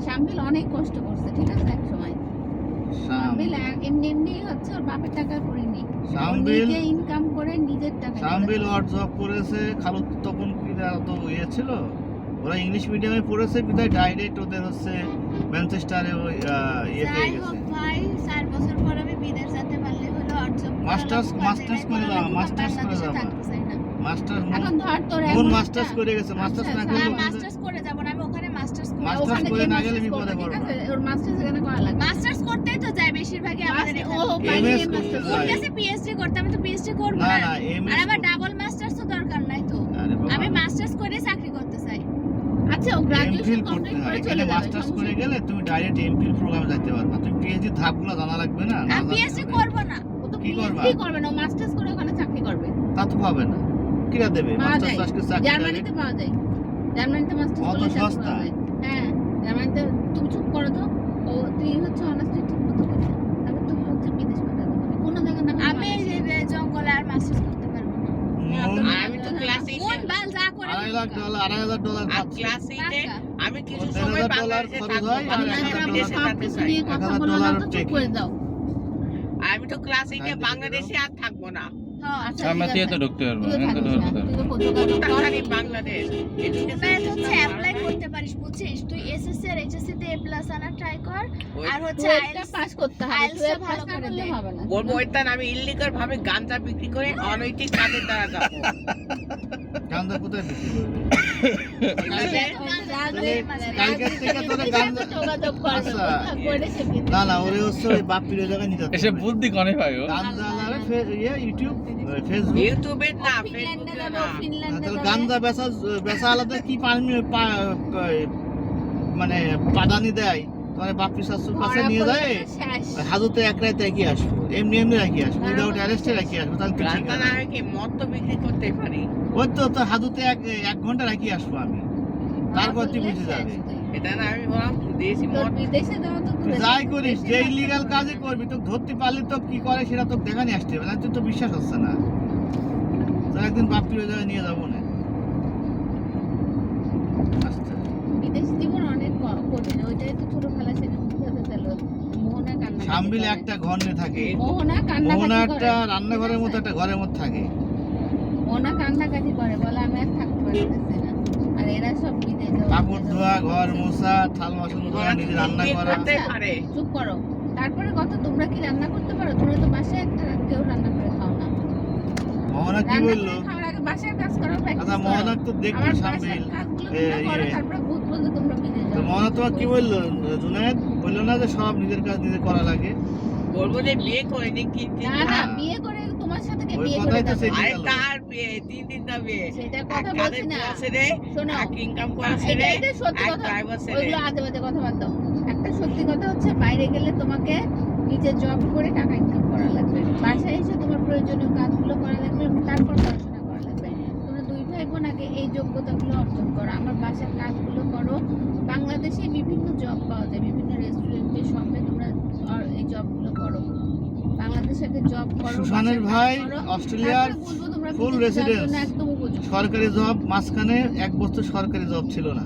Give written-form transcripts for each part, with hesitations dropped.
শামবিল অনেক কষ্ট করছে, ঠিক আছে, এক সময় শামবিল এমনি হচ্ছে ওর বাপের টাকা করিনি, নিজে ইনকাম করে নিজের টাকা। শামবিল ওয়ার্ড জব করেছে, খালু তখন কি তো ইয়ে ছিল, ওরা ইংলিশ মিডিয়ামে পড়েছে, বিধায় ডাইরেক্ট ওদের হচ্ছে ম্যানচেস্টারে ওই ইয়ে পেয়ে গেছে। ভাই 4 বছর পর আমি বিদেশ যেতে পারলে হলো অর্জন মাস্টার্স করে দাও, মাস্টার্স করে দাও, মাস্টার্স এখন ধর তোর কোন মাস্টার্স করে গেছে, মাস্টার্স না করলে মাস্টার্স করে যাব না আমি, ওখানে মাস্টার্স করে, মাস্টার্স করে না গেলে বিপদে পড়বে। ওর মাস্টার্স এখানে করা লাগে, মাস্টার্স করতেই তো যায় বেশিরভাগই আমাদের এখানে। এমএস করতে ওর যায়, কাছে পিএইচডি করতে, আমি তো পিএইচডি করব না না, না এমএস আর আবার ডাবল মাস্টার্স তো দরকার নাই তো, আমি মাস্টার্স করে চাকরি করতে চাই। আচ্ছা ও গ্রাজুয়েশন কমপ্লিট করে চলে যাবে, মাস্টার্স করে গেলে তুমি ডাইরেক্ট এমফিল প্রোগ্রামে যেতে পারবে, তুমি পিএইচডি ধাপগুলো জানা লাগবে না। আমি পিএইচডি করব না, ও তো পিএইচডি করবে না, ও মাস্টার্স করে ওখানে চাকরি করবে। তা তো পাবে না, কিরা দেবে মাস্টার্স আজকে চাকরি? জার্মানিতে পাওয়া যায়, জার্মানিতে মাস্টার্স করলে চাকরি পাওয়া যায়। হ্যাঁ জার্মানিতে। তুমি চুপ করো তো, ও তুই হচ্ছে অনার্সটা ঠিক মতো করে, তারপর তুমি হচ্ছে বিদেশ পাঠাবো, কোনো জায়গা না। আমি এই যে জঙ্গলে আর মাস্টার্স করতে পারবো না, আমি তো ক্লাস 8 কোন বাল যা করে $2,500 ক্লাস 8 এ আমি কিছু $10,000 সময় বাংলাদেশে খরচ থাকবো, হয়, আর আমি বিদেশে থাকতে চাই। নিয়ে কথা বলো না তো, চুপ করে যাও। আমি তো ক্লাস 8 এ বাংলাদেশে আর থাকবো না, সামনে তো ঢুকতে পারবো না, এখানে তো তাছাড়া বাংলাদেশ অ্যাপ্লাই করতে পারিস, বুঝছিস? তুই এসএসসি আর এইচএসসি তে A+ আনা ট্রাই কর, আর হচ্ছে আইএলটিএস পাস করতে হবে, আইএলটিএস ভালো করে দে, হবে না। বলবো ওইটান আমি ইল্লিগাল ভাবে গাঁজা বিক্রি করে অনৈতিক কাজের দ্বারা যাবো। গাঁজা কোথায় বিক্রি করবে? কালকের থেকে তোরা গাঞ্জা যোগাযোগ করবে, করে সে না না, ওরে হচ্ছে ওই বাপ্পির ওই জায়গায় নিতে এসে বুদ্ধি কনে ভাই ও গাঞ্জা আলারে ইউটিউব ফেসবুক ইউটিউবে না, ফেসবুকে না। তাহলে গাঞ্জা বেচা আলাদা কি মানে পাদানি দেয়, তোমার বাপ্পি শাশুর কাছে নিয়ে যায়, হাজতে এক রাতে একই আসবো, এমনি রাখি আসবো, উইদাউট অ্যারেস্টে রাখি আসবো, তাহলে তো ঠিক গাঁজা না আছে। হয় কি মদ তো বিক্রি করতে পারি, ওই তো হাজতে এক ঘন্টা রাখি আসবো আমি, তারপর তুই বুঝে যাবে। এটা না আমি বললাম দেশি তোর মদ বিদেশে যাওয়া তো তুই যাই করিস, যে ইলিগাল কাজই করবি, তো ধরতে পারলে তো কি করে সেটা তো দেখা নিয়ে আসতে হবে না, তুই তো বিশ্বাস হচ্ছে না, তো একদিন বাপ্পির ওই জায়গায় নিয়ে যাবো না। আচ্ছা বিদেশ জীবন অনেক কঠিন, ওইটাই তো ছোটবেলা সেটা বুঝাতে চাইলো। মোহনা কান্না, শামবিল একটা ঘর নিয়ে থাকে, মোহনা মোহনা কান্না একটা রান্নাঘরের মতো একটা ঘরের মধ্যে থাকে, মোহনা কান্নাকাটি করে, বলে আমি আর থাকতে পারতেছি না, আর এরা সব বিদেশে কাপড় ধোয়া, ঘর মোছা, থাল বাসন ধোয়া, নিজে রান্না করা। করতে পারে। চুপ করো। তারপরে কথা, তোমরা কি রান্না করতে পারো? তোমরা তো বাসায় একটা কেউ রান্না করে খাও না। মোহনা কি রান্না বললো? করে খাওয়ার আগে বাসায় কাজ করো, প্র্যাকটিস আচ্ছা করো। মোহনা তো দেখবি আমার শামবিল, বাসার কাজগুলো তোমরা করো, তারপরে ভূত বলতে তোমরা বিদেশে তো যাও। মোহনা তোমার কি বললো? জুনায়েদ বললো না যে সব নিজের কাজ নিজে করা লাগে? বলবো যে বিয়ে করিনি কিন্তু না না, বিয়ে করে তোমার সাথে কে ওই বিয়ে কথাই করে তো দেবে? সেই- আরে তার বিয়ে 3 টা বিয়ে, সেটা এক কথা কাজের বলছি না। বুয়া ছেড়ে, শোনো, এক ইনকাম করা ছেড়ে, এটাই সত্যি এক কথা। ড্রাইভার ছেড়ে। ওইগুলো আজে বাজে কথা বাদ দাও। একটা সত্যি কথা হচ্ছে, বাইরে গেলে তোমাকে নিজে জব করে টাকা ইনকাম করা লাগবে, বাসায় এসে তোমার প্রয়োজনীয় কাজগুলো করা লাগবে, এবং তারপর পড়াশোনা করা লাগবে। তোমরা দুই ভাই বোন আগে এই যোগ্যতাগুলো অর্জন করো, আমার বাসার কাজগুলো করো। বাংলাদেশে বিভিন্ন জব পাওয়া যায়, বিভিন্ন রেস্টুরেন্টে, শপে তোমরা এই জবগুলো করো। বাংলাদেশে আগে জব করো। সুশানের বাসার কাজ ভাই করো, অস্ট্রেলিয়ার তারপরে বলবো তোমরা ফুল বিদেশে যাওয়ার রেসিডেন্স, জন্য একদম উপযুক্ত। সরকারি জব, মাঝখানে 1 বছর সরকারি জব ছিল না।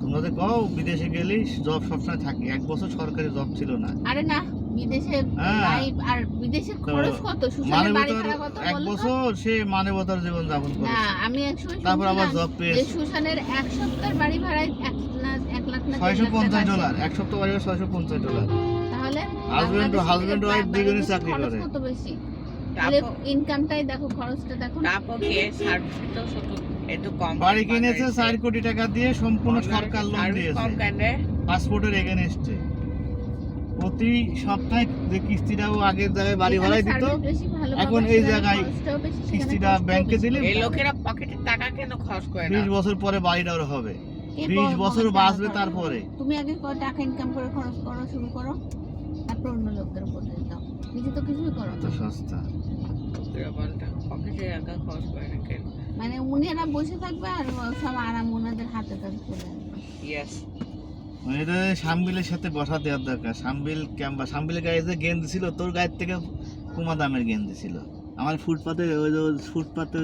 তোমরা যে কও বিদেশে গেলেই জব সবসময় থাকে, 1 বছর সরকারি জব ছিল না। আরে না, বিদেশে হ্যাঁ। লাইফ আর বিদেশের তো খরচ কত? সুশানের বাড়ি মানবতার ভাড়া কত 1 বলো তো? বছর সে মানবতার জীবন যাপন না, করেছে, আমি একসময় তারপর আবার শুনছিলাম জব যে পেয়েছে। সুশানের এক সপ্তাহের বাড়ি ভাড়ায় 1 লাখ না 3 লাখ $650, টাকা। 1 সপ্তাহ বাড়ি $650। তাহলে হাজবেন্ড বাংলাদেশে ওয়াইফ থেকে দুজনেই বাংলাদেশে চাকরি খরচ করে। কত বেশি? তাহলে তারপর ইনকামটাই দেখো, খরচটা দেখো না। তারপর কি সার্ভিস তো শুধু একটু কম, বাড়ি কিনেছে 4 কোটি টাকা দিয়ে, সম্পূর্ণ সরকার লোন সার্ভিস দিয়েছে, কম কেন রে? পাসপোর্টের এগেনস্টে। প্রতি সপ্তাহে যে কিস্তিটাও আগের জায়গায় বাড়ি এখানে ভাড়ায় দিত, সার্ভিস বেশি ভালো এখন পাবে, এই সেখানে জায়গায় খরচটাও বেশি, সেখানে কিস্তিটা কষ্টও ব্যাংকে বেশি। দিলে এই লোকেরা পকেটের টাকা কেন খরচ করে না? 20 বছর পরে বাড়িটা ওর হবে, কে 20 বছর টাকা বাঁচবে খরচ তারপরে। করবে? তুমি আগে টাকা ইনকাম করে খরচ করো, শুরু করো, তারপর অন্য লোকদের উপর দাও। নিজে তো কিছুই করো এত না। সস্তা। লোকেরা বলটা পকেটে টাকা খরচ করে না কেন? মানে উনিরা বসে থাকবে আর সব আরাম ওনাদের হাতে কাছে চলে আসবে। ইয়েস, মানে এটা শামবিলের সাথে বসা দেওয়ার দরকার। শামবিলের গায়ে যে গেঞ্জি ছিল, তোর গায়ের থেকে কমা দামের গেঞ্জি ছিল। আমার ফুটপাতে ওই যে ফুটপাতে